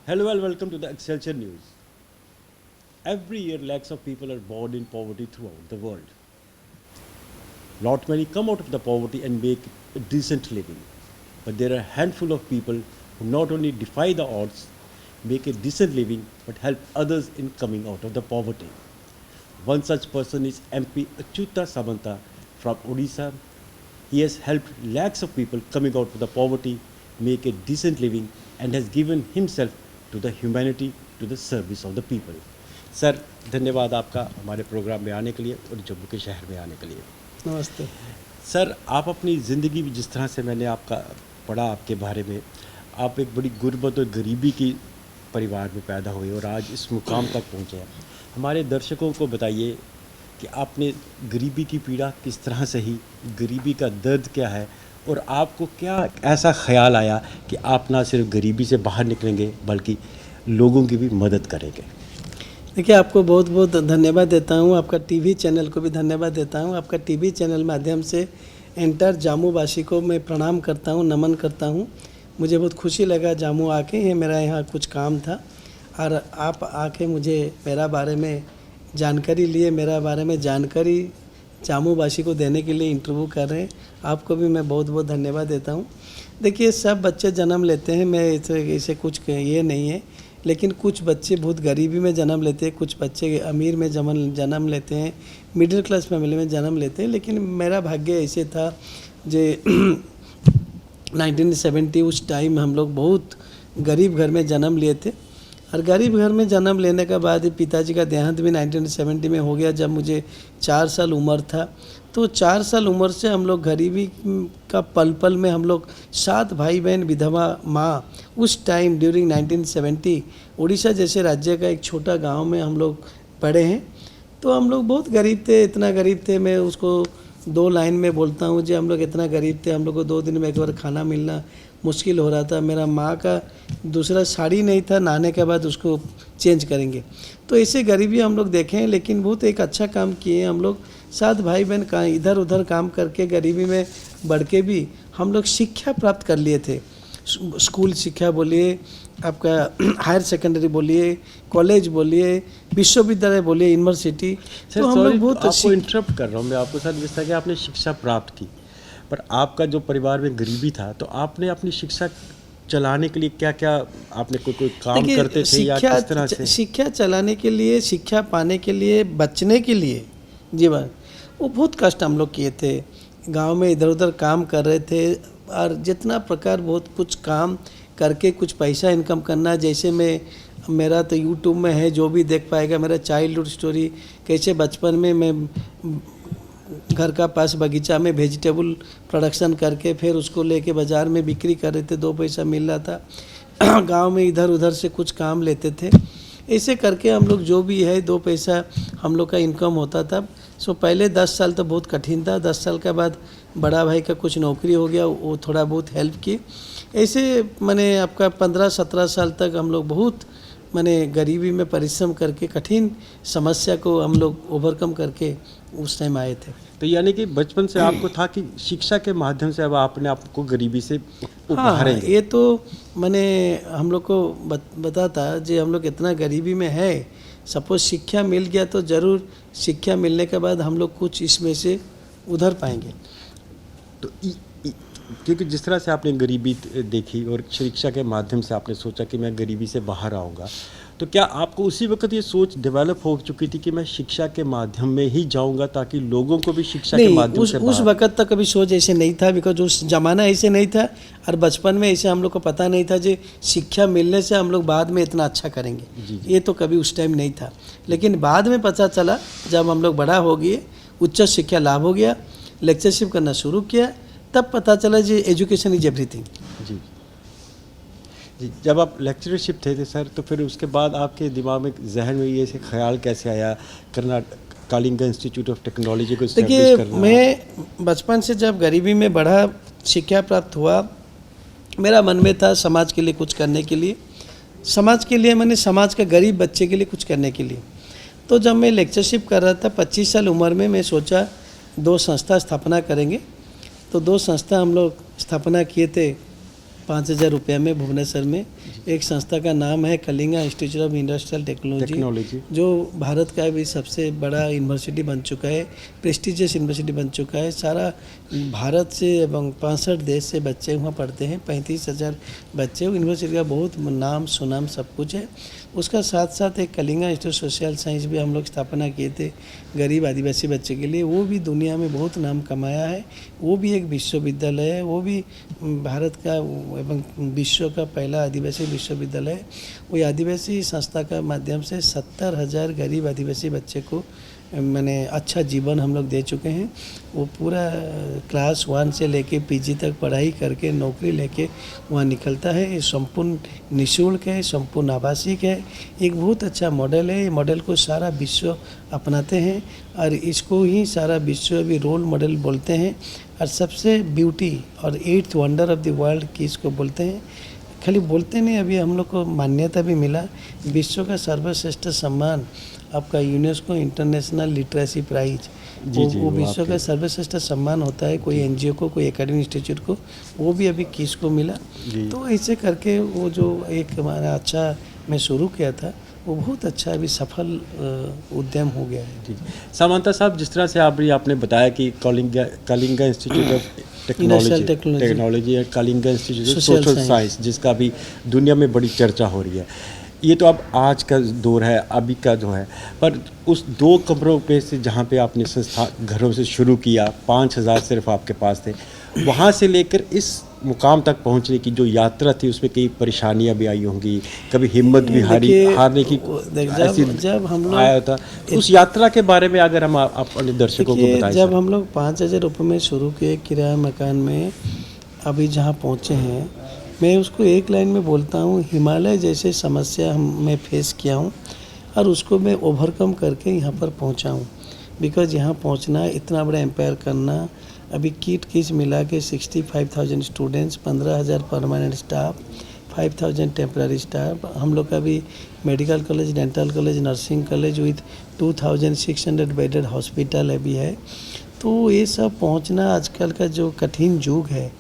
Hello and welcome to the Excelsior News. Every year, lakhs of people are born in poverty throughout the world. Not many come out of the poverty and make a decent living, but there are a handful of people who not only defy the odds, make a decent living, but help others in coming out of the poverty. One such person is MP Achyuta Samanta from Odisha. He has helped lakhs of people coming out of the poverty make a decent living and has given himself to the humanity, to the service of the people. Sir धन्यवाद आपका हमारे programme में आने के लिए और जम्मू के शहर में आने के लिए। नमस्ते। सर आप अपनी ज़िंदगी में जिस तरह से मैंने आपका पढ़ा आपके बारे में, आप एक बड़ी गुर्बत और गरीबी की परिवार में पैदा हुए और आज इस मुकाम तक पहुँचे हैं। हमारे दर्शकों को बताइए कि आपने गरीबी की पीड़ा किस तरह सही, गरीबी का दर्द क्या है और आपको क्या ऐसा ख्याल आया कि आप ना सिर्फ गरीबी से बाहर निकलेंगे बल्कि लोगों की भी मदद करेंगे। देखिए, आपको बहुत बहुत धन्यवाद देता हूँ, आपका टीवी चैनल को भी धन्यवाद देता हूँ। आपका टीवी चैनल माध्यम से एंटर जामूवासी को मैं प्रणाम करता हूँ, नमन करता हूँ। मुझे बहुत खुशी लगा जामू आके, ये मेरा यहाँ कुछ काम था और आप आके मुझे मेरा बारे में जानकारी लिए, मेरा बारे में जानकारी जामूवासी को देने के लिए इंटरव्यू कर रहे हैं। आपको भी मैं बहुत बहुत धन्यवाद देता हूँ। देखिए, सब बच्चे जन्म लेते हैं, मैं इसे कुछ ये नहीं है, लेकिन कुछ बच्चे बहुत गरीबी में जन्म लेते हैं, कुछ बच्चे अमीर में जन्म लेते हैं, मिडिल क्लास फैमिली में जन्म लेते हैं। लेकिन मेरा भाग्य ऐसे था जो 1970 उस टाइम हम लोग बहुत गरीब घर में जन्म लिए थे और गरीब घर में जन्म लेने के बाद पिताजी का देहांत भी 1970 में हो गया जब मुझे 4 साल उम्र था। तो 4 साल उम्र से हम लोग गरीबी का पल पल में हम लोग 7 भाई बहन विधवा माँ, उस टाइम ड्यूरिंग 1970 उड़ीसा जैसे राज्य का एक छोटा गांव में हम लोग पढ़े हैं। तो हम लोग बहुत गरीब थे, इतना गरीब थे, मैं उसको 2 लाइन में बोलता हूँ जी, हम लोग इतना गरीब थे, हम लोग को 2 दिन में एक बार खाना मिलना मुश्किल हो रहा था। मेरा माँ का दूसरा साड़ी नहीं था, नहाने के बाद उसको चेंज करेंगे। तो ऐसे गरीबी हम लोग देखे हैं, लेकिन बहुत एक अच्छा काम किए हम लोग। 7 भाई बहन का इधर उधर काम करके गरीबी में बढ़ के भी हम लोग शिक्षा प्राप्त कर लिए थे। स्कूल शिक्षा बोलिए, आपका हायर सेकेंडरी बोलिए, कॉलेज बोलिए, विश्वविद्यालय बोलिए, यूनिवर्सिटी। तो हम लोग बहुत आपको इंटरप्ट कर रहा हूँ मैं आपको सर, जिस तरह कि आपने शिक्षा प्राप्त की, पर आपका जो परिवार में गरीबी था, तो आपने अपनी शिक्षा चलाने के लिए क्या क्या आपने कोई काम करते थे या किस तरह से? शिक्षा चलाने के लिए, शिक्षा पाने के लिए, बचने के लिए जीवन वो बहुत कष्ट हम लोग किए थे। गांव में इधर उधर काम कर रहे थे और जितना प्रकार बहुत कुछ काम करके कुछ पैसा इनकम करना। जैसे मेरा तो यूट्यूब में है, जो भी देख पाएगा मेरा चाइल्डहुड स्टोरी, कैसे बचपन में मैं घर का पास बगीचा में वेजिटेबल प्रोडक्शन करके फिर उसको लेके बाज़ार में बिक्री कर रहे थे, 2 पैसा मिल रहा था। गांव में इधर उधर से कुछ काम लेते थे, ऐसे करके हम लोग जो भी है 2 पैसा हम लोग का इनकम होता था। सो पहले 10 साल तो बहुत कठिन था, 10 साल के बाद बड़ा भाई का कुछ नौकरी हो गया, वो थोड़ा बहुत हेल्प की। ऐसे मैंने आपका 15-17 साल तक हम लोग बहुत मैंने गरीबी में परिश्रम करके कठिन समस्या को हम लोग ओवरकम करके उस टाइम आए थे। तो यानी कि बचपन से आपको था कि शिक्षा के माध्यम से अब आपने आपको गरीबी से उबारेंगे। हाँ, ये तो मैंने हम लोग को बता था जी, हम लोग इतना गरीबी में है, सपोज शिक्षा मिल गया तो ज़रूर शिक्षा मिलने के बाद हम लोग कुछ इसमें से उधर पाएंगे। तो क्योंकि जिस तरह से आपने गरीबी देखी और शिक्षा के माध्यम से आपने सोचा कि मैं गरीबी से बाहर आऊँगा, तो क्या आपको उसी वक्त ये सोच डेवलप हो चुकी थी कि मैं शिक्षा के माध्यम में ही जाऊंगा ताकि लोगों को भी शिक्षा के माध्यम से उस वक्त तक कभी सोच ऐसे नहीं था, बिकॉज उस ज़माना ऐसे नहीं था और बचपन में ऐसे हम लोग को पता नहीं था जी शिक्षा मिलने से हम लोग बाद में इतना अच्छा करेंगे। ये तो कभी उस टाइम नहीं था, लेकिन बाद में पता चला जब हम लोग बड़ा हो गए, उच्च शिक्षा लाभ हो गया, लेक्चरशिप करना शुरू किया, तब पता चला जी एजुकेशन इज एवरीथिंग। जी जी, जब आप लेक्चरशिप थे सर, तो फिर उसके बाद आपके दिमाग में जहन में ये से ख्याल कैसे आया कलिंगा इंस्टीट्यूट ऑफ टेक्नोलॉजी को देखिए, मैं बचपन से जब गरीबी में बढ़ा, शिक्षा प्राप्त हुआ, मेरा मन में था समाज के लिए कुछ करने के लिए, समाज के लिए मैंने समाज का गरीब बच्चे के लिए कुछ करने के लिए। तो जब मैं लेक्चरशिप कर रहा था 25 साल उम्र में, मैं सोचा 2 संस्था स्थापना करेंगे। तो 2 संस्था हम लोग स्थापना किए थे, 5,000 रुपये में भुवनेश्वर में। एक संस्था का नाम है Kalinga institute of industrial technology, जो भारत का भी सबसे बड़ा यूनिवर्सिटी बन चुका है, प्रेस्टिजियस यूनिवर्सिटी बन चुका है। सारा भारत से एवं 65 देश से बच्चे वहाँ पढ़ते हैं, 35,000 बच्चे। यूनिवर्सिटी का बहुत नाम सुनाम सब कुछ है। उसका साथ साथ एक कलिंगा इंस्टीट्यूट सोशल साइंस भी हम लोग स्थापना किए थे गरीब आदिवासी बच्चे के लिए। वो भी दुनिया में बहुत नाम कमाया है। वो भी एक विश्वविद्यालय है, वो भी भारत का एवं विश्व का पहला आदिवासी विश्वविद्यालय है। वो आदिवासी संस्था का माध्यम से 70,000 गरीब आदिवासी बच्चे को मैंने अच्छा जीवन हम लोग दे चुके हैं। वो पूरा क्लास 1 से लेके PG तक पढ़ाई करके नौकरी लेके वहाँ निकलता है। ये संपूर्ण निःशुल्क है, संपूर्ण आवासिक है। एक बहुत अच्छा मॉडल है। ये मॉडल को सारा विश्व अपनाते हैं और इसको ही सारा विश्व भी रोल मॉडल बोलते हैं। और सबसे ब्यूटी और 8th wonder of the world किसको बोलते हैं? खाली बोलते नहीं, अभी हम लोग को मान्यता भी मिला। विश्व का सर्वश्रेष्ठ सम्मान आपका यूनेस्को इंटरनेशनल लिटरेसी प्राइज, वो विश्व का सर्वश्रेष्ठ सम्मान होता है। कोई NGO को, कोई एकेडमिक इंस्टीट्यूट को, वो भी अभी किस को मिला। तो ऐसे करके वो जो एक हमारा अच्छा मैं शुरू किया था, वो बहुत अच्छा अभी सफल उद्यम हो गया है। सामंता साहब, जिस तरह से आपने बताया कि कलिंगा इंस्टीट्यूट ऑफ टेक्नोलॉजी है, Kalinga institute of social science, जिसका भी दुनिया में बड़ी चर्चा हो रही है। ये तो अब आज का दौर है, अभी का जो है, पर उस 2 कमरों पे से जहाँ पे आपने संस्था घरों से शुरू किया, 5,000 सिर्फ आपके पास थे, वहाँ से लेकर इस मुकाम तक पहुँचने की जो यात्रा थी, उसमें कई परेशानियाँ भी आई होंगी, कभी हिम्मत भी हारने की जब हम लोग आया था। उस यात्रा के बारे में अगर हम अपने दर्शकों को बताएं। जब हम लोग 5,000 रुपये में शुरू किए किराया मकान में, अभी जहाँ पहुँचे हैं, मैं उसको एक लाइन में बोलता हूँ, हिमालय जैसे समस्या मैं फेस किया हूँ और उसको मैं ओवरकम करके यहाँ पर पहुँचा हूँ। बिकॉज यहाँ पहुँचना, इतना बड़ा एम्पायर करना, अभी किट मिला के 65,000 students, 15,000 permanent staff, 5,000 temporary staff. हम लोग का भी medical college, dental college, nursing college with 2,600 bedded hospital अभी है। तो ये सब पहुँचना आजकल का जो कठिन युग है,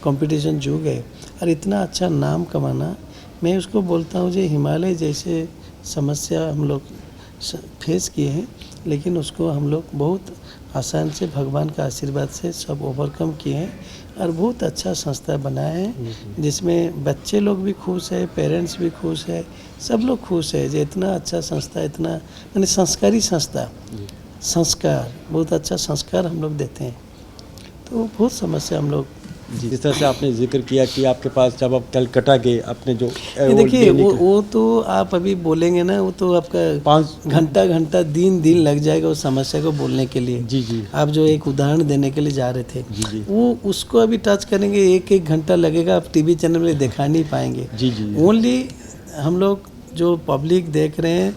कंपटीशन युग है, और इतना अच्छा नाम कमाना, मैं उसको बोलता हूँ जो हिमालय जैसे समस्या हम लोग फेस किए हैं, लेकिन उसको हम लोग बहुत आसान से भगवान का आशीर्वाद से सब ओवरकम किए हैं और बहुत अच्छा संस्था बनाया है, जिसमें बच्चे लोग भी खुश है, पेरेंट्स भी खुश है, सब लोग खुश है। जो इतना अच्छा संस्था, इतना यानी संस्कारी संस्था, संस्कार, बहुत अच्छा संस्कार हम लोग देते हैं। तो बहुत समस्या हम लोग, जिस तरह से आपने जिक्र किया कि आपके पास जब आप कलकत्ता गए, अपने जो देखिए वो तो आप अभी बोलेंगे ना, वो तो आपका 5 घंटा दिन लग जाएगा उस समस्या को बोलने के लिए। जी। आप जो एक उदाहरण देने के लिए जा रहे थे, वो उसको अभी टच करेंगे 1 घंटा लगेगा, आप TV चैनल में दिखा नहीं पाएंगे। जी। ओनली हम लोग जो पब्लिक देख रहे हैं,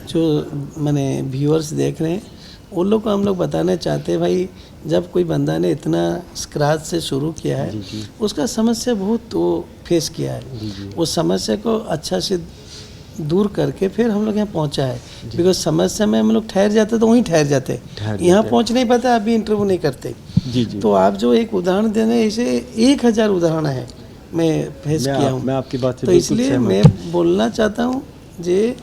जो माने व्यूअर्स देख रहे हैं, उन लोग को हम लोग बताना चाहते हैं, भाई जब कोई बंदा ने इतना स्क्रैच से शुरू किया है, उसका समस्या बहुत वो फेस किया है। वो समस्या को अच्छा से दूर करके फिर हम लोग यहाँ पहुँचा है। बिकॉज समस्या में हम लोग ठहर जाते तो वहीं ठहर जाते, यहाँ पहुँच नहीं पाते, आप भी इंटरव्यू नहीं करते। तो आप जो एक उदाहरण देने, ऐसे 1,000 उदाहरण है मैं फेस किया हूँ। मैं आपकी बात से तो इसलिए मैं बोलना चाहता हूँ जे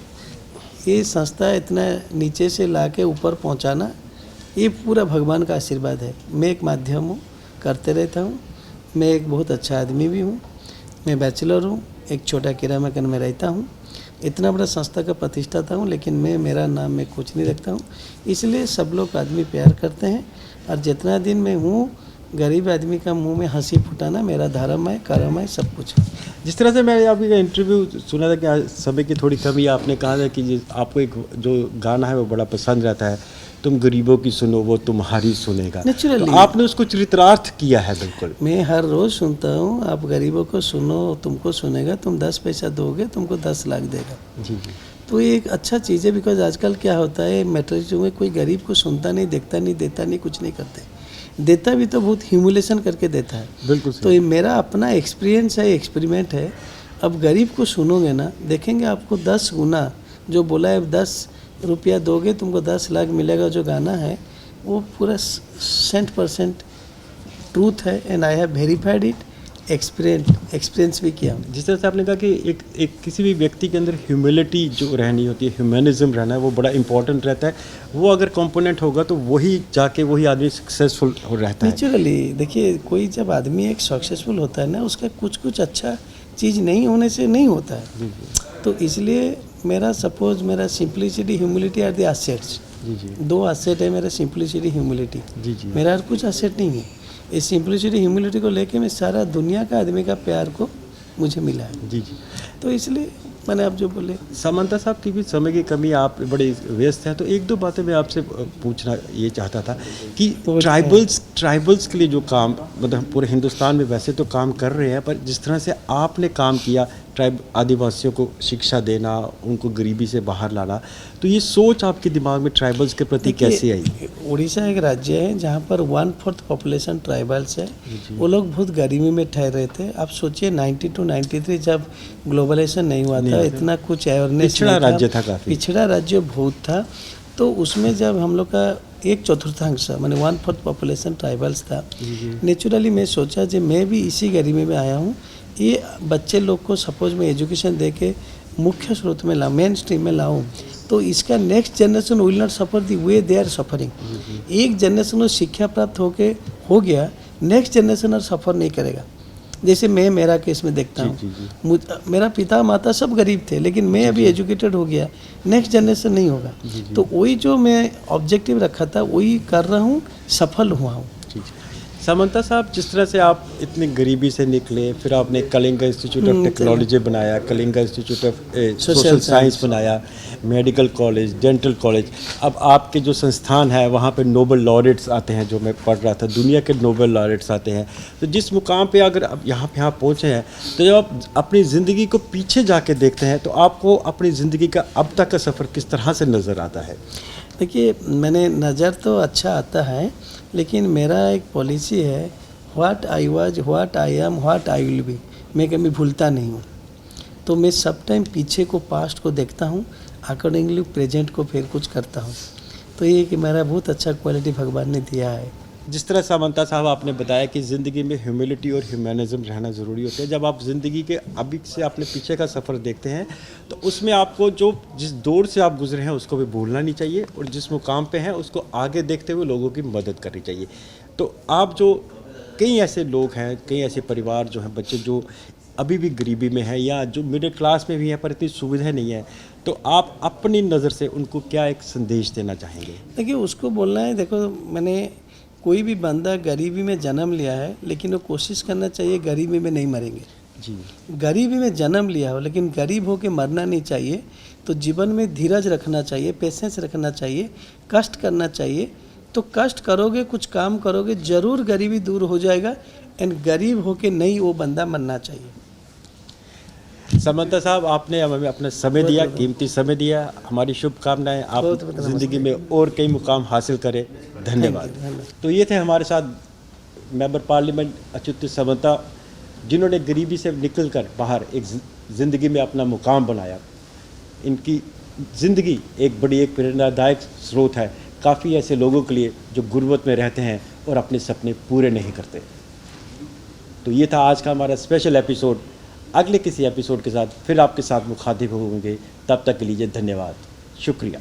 ये संस्था इतना नीचे से लाके ऊपर पहुंचाना, ये पूरा भगवान का आशीर्वाद है। मैं एक माध्यम हूँ, करते रहता हूँ। मैं एक बहुत अच्छा आदमी भी हूँ, मैं बैचलर हूँ, एक छोटा किराया मकान में रहता हूँ, इतना बड़ा संस्था का प्रतिष्ठाता हूँ, लेकिन मेरा नाम मैं कुछ नहीं रखता हूँ। इसलिए सब लोग आदमी प्यार करते हैं, और जितना दिन मैं हूँ, गरीब आदमी का मुंह में हंसी फुटाना मेरा धर्म है, कर्म है, सब कुछ। जिस तरह से मैं अभी इंटरव्यू सुना था कि समय की थोड़ी कमी, आपने कहा था कि आपको एक जो गाना है वो बड़ा पसंद रहता है, तुम गरीबों की सुनो वो तुम्हारी सुनेगा। तो आपने उसको चरितार्थ किया है। बिल्कुल, मैं हर रोज़ सुनता हूँ, आप गरीबों को सुनो तुमको सुनेगा, तुम 10 पैसा दोगे तुमको 10 लाख देगा। जी। तो ये एक अच्छा चीज़ है। बिकॉज आजकल क्या होता है, मैट्रिक्स में कोई गरीब को सुनता नहीं, देखता नहीं, देता नहीं, कुछ नहीं करते। देता भी तो बहुत ह्यूमिलेशन करके देता है। बिल्कुल। तो ये मेरा अपना एक्सपीरियंस है, एक्सपेरिमेंट है। अब गरीब को सुनोगे ना, देखेंगे आपको 10 गुना जो बोला है, 10 रुपया दोगे तुमको 10 लाख मिलेगा, जो गाना है वो पूरा 100% ट्रूथ है, and I have verified it. Experience भी किया हूँ। जिस तरह से आपने कहा कि एक किसी भी व्यक्ति के अंदर ह्यूमिलिटी जो रहनी होती है, ह्यूमैनिज्म रहना है, वो बड़ा इंपॉर्टेंट रहता है। वो अगर कंपोनेंट होगा तो वही आदमी सक्सेसफुल हो रहता है। नेचुरली देखिए, कोई जब आदमी एक सक्सेसफुल होता है ना, उसका कुछ अच्छा चीज़ नहीं होने से नहीं होता है। तो इसलिए मेरा simplicity humility are the assets. जी 2 एसेट है मेरा, सिंप्लिसिटी ह्यूमिलिटी। जी मेरा और कुछ एसेट नहीं है। इस सिंप्लिसिटी ह्यूमिलिटी को लेके मैं सारा दुनिया का आदमी का प्यार को मुझे मिला है। जी। तो इसलिए मैंने आप जो बोले। सामंता साहब की भी समय की कमी, आप बड़े व्यस्त हैं, तो 1-2 बातें मैं आपसे पूछना ये चाहता था कि ट्राइबल्स के लिए जो काम, मतलब पूरे हिंदुस्तान में वैसे तो काम कर रहे हैं, पर जिस तरह से आपने काम किया, ट्राइब आदिवासियों को शिक्षा देना, उनको गरीबी से बाहर लाना, तो ये सोच आपके दिमाग में ट्राइबल्स के प्रति कैसे आई? उड़ीसा एक राज्य है जहाँ पर 1/4 पॉपुलेशन ट्राइबल्स है। वो लोग बहुत गरीबी में ठहर रहे थे। आप सोचिए 92-93 जब ग्लोबलाइजेशन नहीं हुआ था, इतना कुछ अवेयरनेस पिछड़ा राज्य था, काफ़ी पिछड़ा राज्य बहुत था। तो उसमें जब हम लोग का 1/4 माने 1/4 पॉपुलेशन ट्राइबल्स था, नेचुरली मैं सोचा जब मैं भी इसी गरीबी में आया हूँ, ये बच्चे लोग को सपोज मैं एजुकेशन दे के मुख्य स्रोत में लाऊं, मेन स्ट्रीम में लाऊं, तो इसका next generation will not suffer the way they are suffering. एक जनरेशन को शिक्षा प्राप्त हो गया, नेक्स्ट जनरेशन और सफ़र नहीं करेगा। जैसे मैं मेरा केस में देखता हूँ, मेरा पिता माता सब गरीब थे, लेकिन मैं अभी एजुकेटेड हो गया, नेक्स्ट जनरेशन नहीं होगा। तो वही जो मैं ऑब्जेक्टिव रखा था वही कर रहा हूँ, सफल हुआ हूँ। सामंता साहब, जिस तरह से आप इतनी गरीबी से निकले, फिर आपने कलिंगा इंस्टीट्यूट ऑफ टेक्नोलॉजी बनाया, Kalinga institute of social science बनाया, मेडिकल कॉलेज, डेंटल कॉलेज, अब आपके जो संस्थान है वहाँ पे नोबेल लॉरेट्स आते हैं, जो मैं पढ़ रहा था, दुनिया के नोबेल लॉरेट्स आते हैं। तो जिस मुकाम पे अगर अब यहाँ पहुँचे हैं, तो जब आप अपनी ज़िंदगी को पीछे जाके देखते हैं, तो आपको अपनी ज़िंदगी का अब तक का सफ़र किस तरह से नज़र आता है? देखिए, मैंने नज़र तो अच्छा आता है, लेकिन मेरा एक पॉलिसी है, what I was, what I am, what I will be, मैं कभी भूलता नहीं हूँ। तो मैं सब टाइम पीछे को, पास्ट को देखता हूँ, अकॉर्डिंगली प्रेजेंट को फिर कुछ करता हूँ। तो ये कि मेरा बहुत अच्छा क्वालिटी भगवान ने दिया है। जिस तरह सामंता साहब आपने बताया कि ज़िंदगी में ह्यूमिलिटी और ह्यूमैनिज्म रहना ज़रूरी होता है। जब आप ज़िंदगी के अभी से अपने पीछे का सफ़र देखते हैं, तो उसमें आपको जिस दौर से आप गुजरे हैं उसको भी भूलना नहीं चाहिए, और जिस मुकाम पे हैं उसको आगे देखते हुए लोगों की मदद करनी चाहिए। तो आप जो कई ऐसे लोग हैं, कई ऐसे परिवार जो हैं, बच्चे जो अभी भी गरीबी में हैं या जो मिडिल क्लास में भी हैं पर इतनी सुविधाएं नहीं है, तो आप अपनी नज़र से उनको क्या एक संदेश देना चाहेंगे? देखिए, उसको बोलना है, देखो मैंने कोई भी बंदा गरीबी में जन्म लिया है, लेकिन वो कोशिश करना चाहिए गरीबी में नहीं मरेंगे। जी, गरीबी में जन्म लिया हो लेकिन गरीब हो के मरना नहीं चाहिए। तो जीवन में धीरज रखना चाहिए, पेशेंस रखना चाहिए, कष्ट करना चाहिए। तो कष्ट करोगे, कुछ काम करोगे, ज़रूर गरीबी दूर हो जाएगा। एंड गरीब हो के नहीं वो बंदा मरना चाहिए। सामंता साहब, आपने हमें अपना समय दिया, कीमती समय दिया। हमारी शुभकामनाएं आप ज़िंदगी में और कई मुकाम हासिल करें। धन्यवाद। तो ये थे हमारे साथ मेंबर पार्लियामेंट अच्युत सामंता, जिन्होंने गरीबी से निकलकर बाहर एक ज़िंदगी में अपना मुकाम बनाया। इनकी ज़िंदगी एक प्रेरणादायक स्रोत है काफ़ी ऐसे लोगों के लिए जो गुर्बत में रहते हैं और अपने सपने पूरे नहीं करते। तो ये था आज का हमारा स्पेशल एपिसोड। अगले किसी एपिसोड के साथ फिर आपके साथ मुखातिब होंगे। तब तक के लिए धन्यवाद, शुक्रिया।